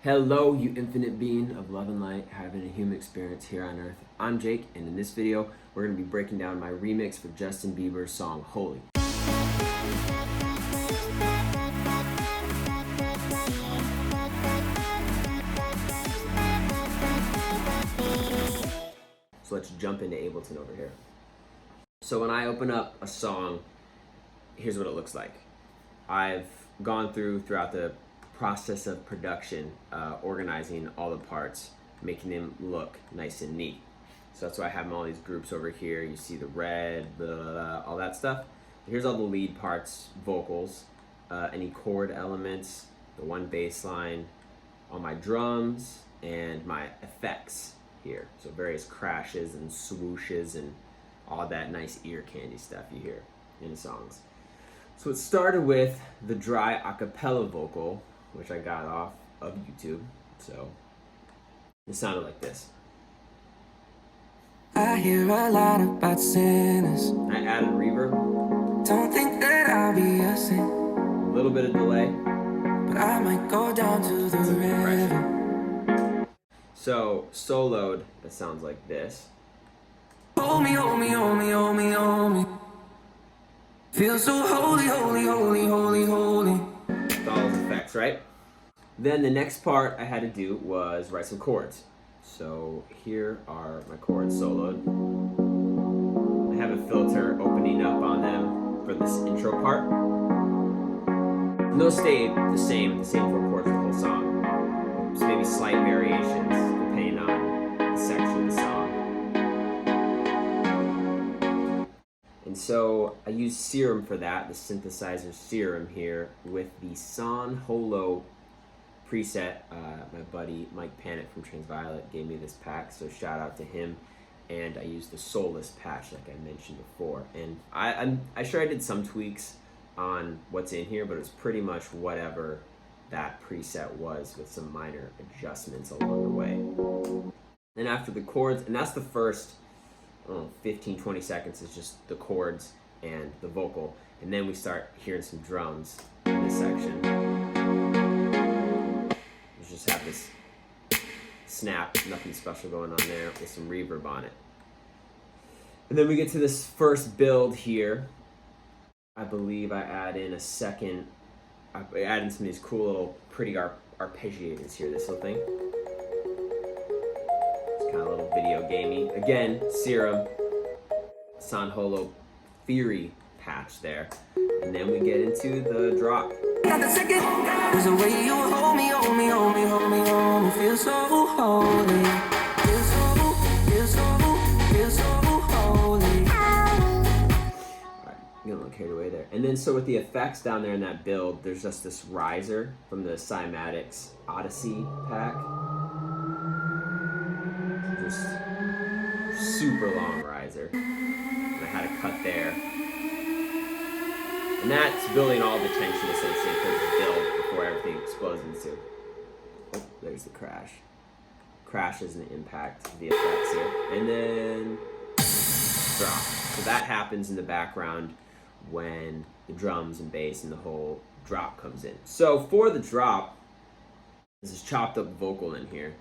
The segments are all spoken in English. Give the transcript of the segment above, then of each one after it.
Hello, you infinite being of love and light, having a human experience here on earth. I'm Jake, and in this video, we're going to be breaking down my remix for Justin Bieber's song, Holy. So let's jump into Ableton over here. So when I open up a song, here's what it looks like. I've gone throughout the process of production, organizing all the parts, making them look nice and neat. So that's why I have all these groups over here. You see the red, blah, blah, blah, all that stuff. Here's all the lead parts, vocals, any chord elements, the one bass line, all my drums, and my effects here. So various crashes and swooshes and all that nice ear candy stuff you hear in songs. So it started with the dry a cappella vocal, which I got off of YouTube. So it sounded like this. I hear a lot about sinners. I added reverb. Don't think that I'll be a sin. A little bit of delay. But I might go down to the river. So soloed, it sounds like this. Hold me, hold me, hold me, hold me, hold me. Feel so holy, holy, holy, holy, holy. With all those effects, right? Then the next part I had to do was write some chords. So here are my chords soloed. I have a filter opening up on them for this intro part. And those stay the same 4 chords the whole song. So maybe slight variations depending on the section of the song. And so I use Serum for that, the synthesizer Serum here with the San Holo preset. My buddy Mike Panic from Transviolet gave me this pack, so shout out to him. And I used the Soulless patch like I mentioned before. And I'm sure I did some tweaks on what's in here, but it's pretty much whatever that preset was with some minor adjustments along the way. And after the chords, and that's the first 15-20 seconds is just the chords and the vocal, and then we start hearing some drums in this section. We just have this snap, nothing special going on there, with some reverb on it. And then we get to this first build here. I believe I add in I add in some of these cool little pretty arpeggiators here, this little thing. Kind of a little video gamey. Again, Serum, San Holo Theory patch there. And then we get into the drop. There's a way you hold me, hold me, hold me, hold me, hold me. Feel so holy. Feel so, feel so, feel so holy. Alright, getting a little carried away there. And then so with the effects down there in that build, there's just this riser from the Cymatics Odyssey pack. Just super long riser, and I had a cut there, and that's building all the tension associated with the build before everything explodes into. Oh, there's the crash. Crash is an impact of the effects here, and then drop. So that happens in the background when the drums and bass and the whole drop comes in. So for the drop, this is chopped up vocal in here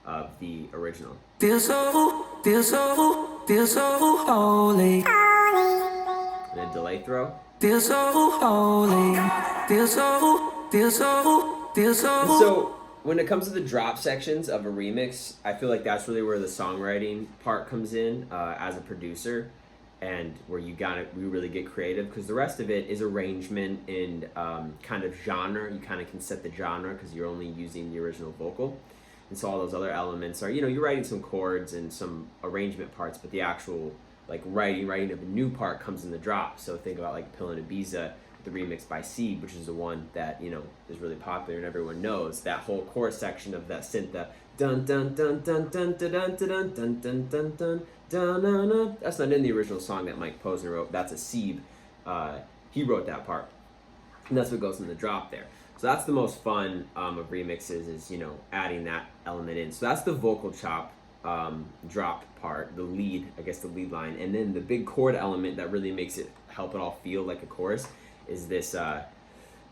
of the original. Feel so, feel so, feel so holy. And a delay throw. Feel so holy. Feel so, feel so, feel so. And so when it comes to the drop sections of a remix, I feel like that's really where the songwriting part comes in as a producer, and where you really get creative, because the rest of it is arrangement and kind of genre. You kind of can set the genre because you're only using the original vocal. And so all those other elements are, you're writing some chords and some arrangement parts, but the actual writing of a new part comes in the drop. So think about like Pill and Ibiza, the remix by Seed, which is the one that is really popular and everyone knows. That whole chorus section of that synth, the dun dun dun dun dun dun dun dun dun dun dun dun dun dun. That's not in the original song that Mike Posner wrote. That's a Seed. He wrote that part, and that's what goes in the drop there. So that's the most fun of remixes, is adding that element in. So that's the vocal chop drop part, the lead line, and then the big chord element that really makes it help it all feel like a chorus is this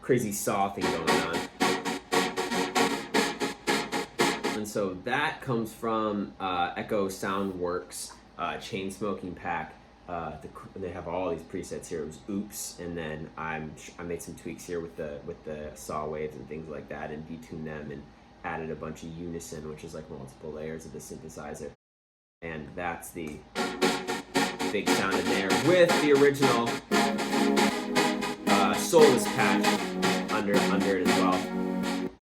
crazy saw thing going on. And so that comes from Echo Soundworks chain smoking pack. They have all these presets here. It was Oops, and then I made some tweaks here with the saw waves and things like that, and detuned them and added a bunch of unison, which is like multiple layers of the synthesizer. And that's the big sound in there with the original soulless patch under it as well.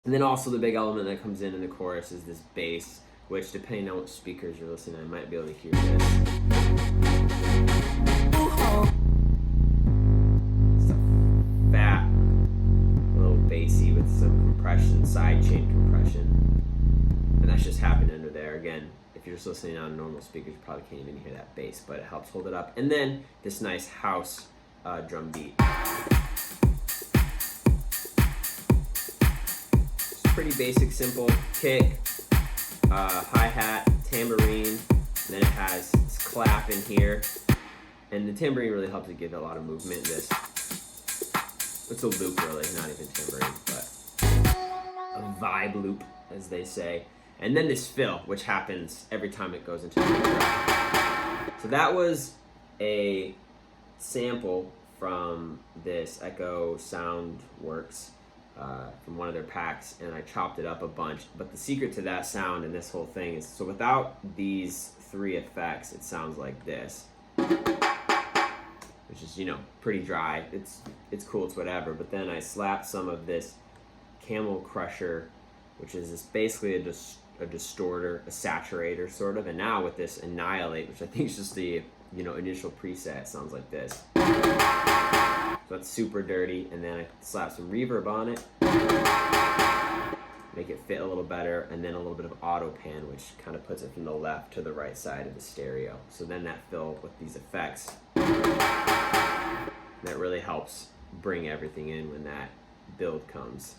And then also the big element that comes in the chorus is this bass, which depending on what speakers you're listening to, I might be able to hear this. It's a fat, little bassy with some compression, sidechain compression. And that's just happening under there. Again, if you're just listening on normal speakers, you probably can't even hear that bass, but it helps hold it up. And then this nice house drum beat. Pretty basic, simple kick, hi-hat, tambourine, and then it has this clap in here, and the tambourine really helps to give it a lot of movement. It's a loop really, not even tambourine, but a vibe loop, as they say. And then this fill, which happens every time it goes into the track. So that was a sample from this Echo Soundworks from one of their packs, and I chopped it up a bunch. But the secret to that sound and this whole thing is, so without these three effects, it sounds like this, which is, you know, pretty dry. It's cool, it's whatever. But then I slapped some of this Camel Crusher, which is basically a distorter, a saturator sort of, and now with this Annihilate, which I think is just the, you know, initial preset, sounds like this. So that's super dirty, and then I slap some reverb on it, make it fit a little better, and then a little bit of auto pan, which kind of puts it from the left to the right side of the stereo. So then that fill with these effects, that really helps bring everything in when that build comes.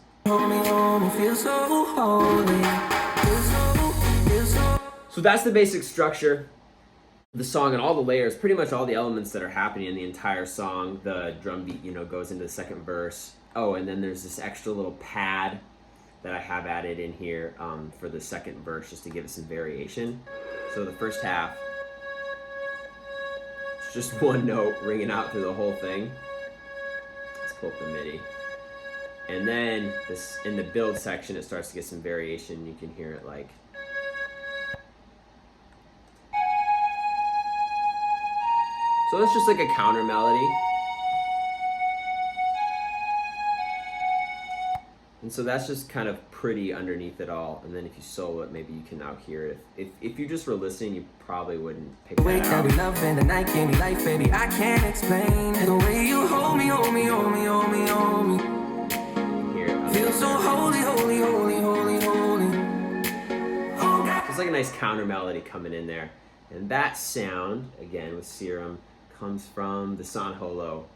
So that's the basic structure. The song and all the layers, pretty much all the elements that are happening in the entire song. The drum beat, you know, goes into the second verse. Oh, and then there's this extra little pad that I have added in here for the second verse, just to give it some variation. So the first half, it's just one note ringing out through the whole thing. Let's pull up the MIDI. And then this, in the build section, it starts to get some variation. You can hear it like, so it's just like a counter melody. And so that's just kind of pretty underneath it all. And then if you solo it, maybe you can now hear it. If you just were listening, you probably wouldn't pick that out. The night gave me life, baby, I can't explain the way you hold me, hold me, hold me, hold me, hold me. Hear it. Feel so holy, holy, holy, holy, holy. It's like a nice counter melody coming in there. And that sound, again with Serum, comes from the Sanholo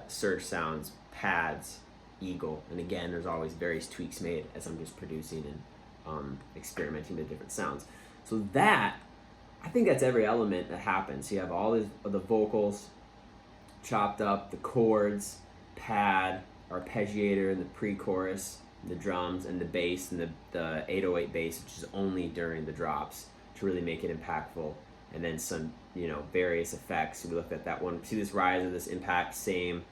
Surge Sounds pads Eagle. And again, there's always various tweaks made as I'm just producing and experimenting with different sounds. So that, I think that's every element that happens. You have all the vocals chopped up, the chords, pad, arpeggiator, and the pre-chorus, the drums, and the bass, and the 808 bass, which is only during the drops to really make it impactful. And then some, you know, various effects. We looked at that one. See this rise of this impact, same.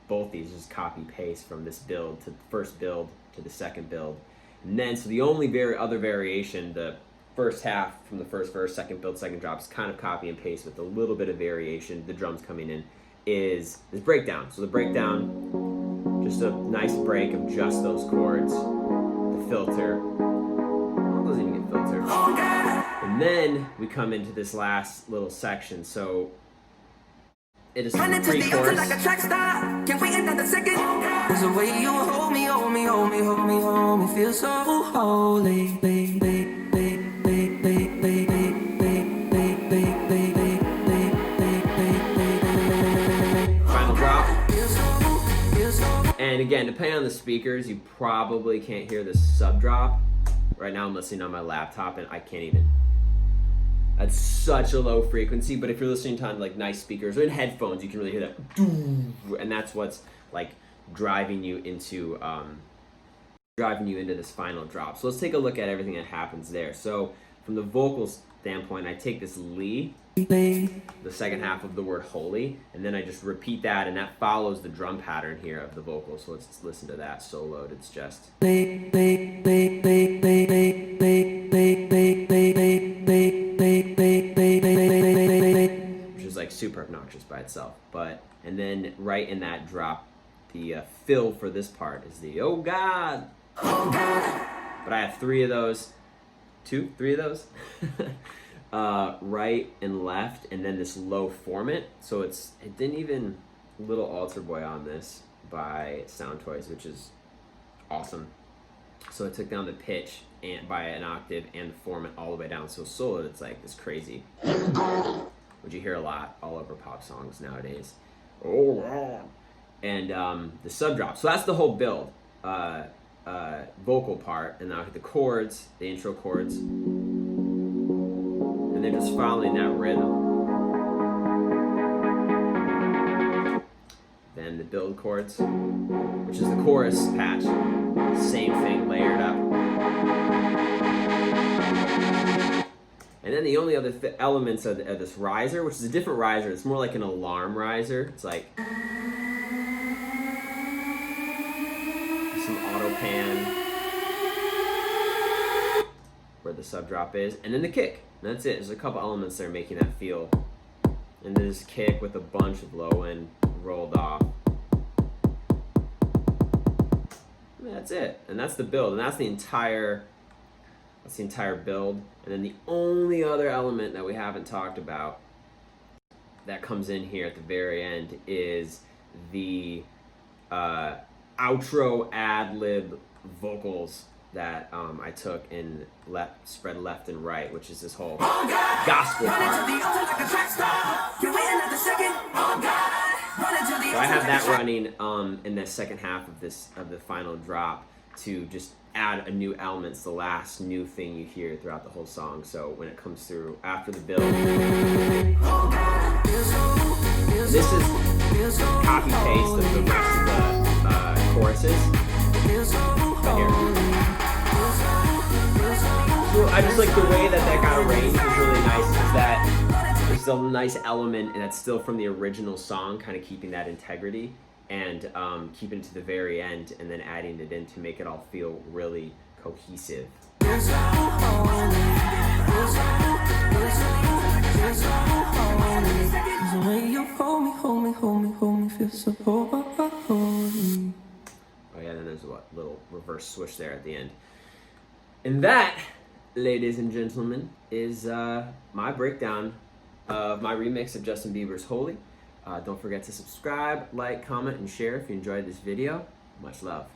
Both these just copy paste from this build to the first build to the second build. And then, so the only other variation, the first half from the first verse, second build, second drop, is kind of copy and paste with a little bit of variation, the drums coming in, is this breakdown. So the breakdown, just a nice break of just those chords, the filter. Well, it doesn't even get filtered. And then we come into this last little section. So it is pre-chorus. Like a track star. Can't wait another second. There's a way you hold me, hold me, hold me, hold me, hold me. Feel so holy, baby. Final drop. And again, depending on the speakers, you probably can't hear the sub drop. Right now I'm listening on my laptop and I can't even. That's such a low frequency, but if you're listening to like nice speakers or in headphones, you can really hear that, and that's what's like driving you into driving you into this final drop. So let's take a look at everything that happens there. So from the vocals standpoint, I take this Lee, the second half of the word holy, and then I just repeat that, and that follows the drum pattern here of the vocals. So let's listen to that soloed. It's just which is like super obnoxious by itself. But and then right in that drop, the fill for this part is the oh God. But I have three of those, three of those, right and left, and then this low formant. So it didn't even little altar boy on this by Sound Toys, which is awesome. So it took down the pitch and by an octave and the formant all the way down. So solo, it's like this crazy, which you hear a lot all over pop songs nowadays. Oh, and the sub drop. So that's the whole build. Vocal part, and now I hit the chords, the intro chords, and they're just following that rhythm. Then the build chords, which is the chorus patch, same thing layered up. And then the only other elements of this riser, which is a different riser, it's more like an alarm riser. It's like some auto pan where the sub drop is, and then the kick. And that's it. There's a couple elements that are making that feel. And then this kick with a bunch of low end rolled off. And that's it. And that's the build. And that's the entire build. And then the only other element that we haven't talked about that comes in here at the very end is the outro ad-lib vocals that I took and spread left and right, which is this whole gospel part. So I have that running in the second half of the final drop to just add a new element. It's the last new thing you hear throughout the whole song. So when it comes through after the build, this is copy paste of the rest of the choruses. Right here. So I just like the way that got arranged is really nice. Is that there's still a nice element, and that's still from the original song, kind of keeping that integrity and keeping it to the very end, and then adding it in to make it all feel really cohesive. Oh yeah, then there's a little reverse switch there at the end. And that, ladies and gentlemen, is my breakdown of my remix of Justin Bieber's Holy. Don't forget to subscribe, like, comment, and share if you enjoyed this video. Much love.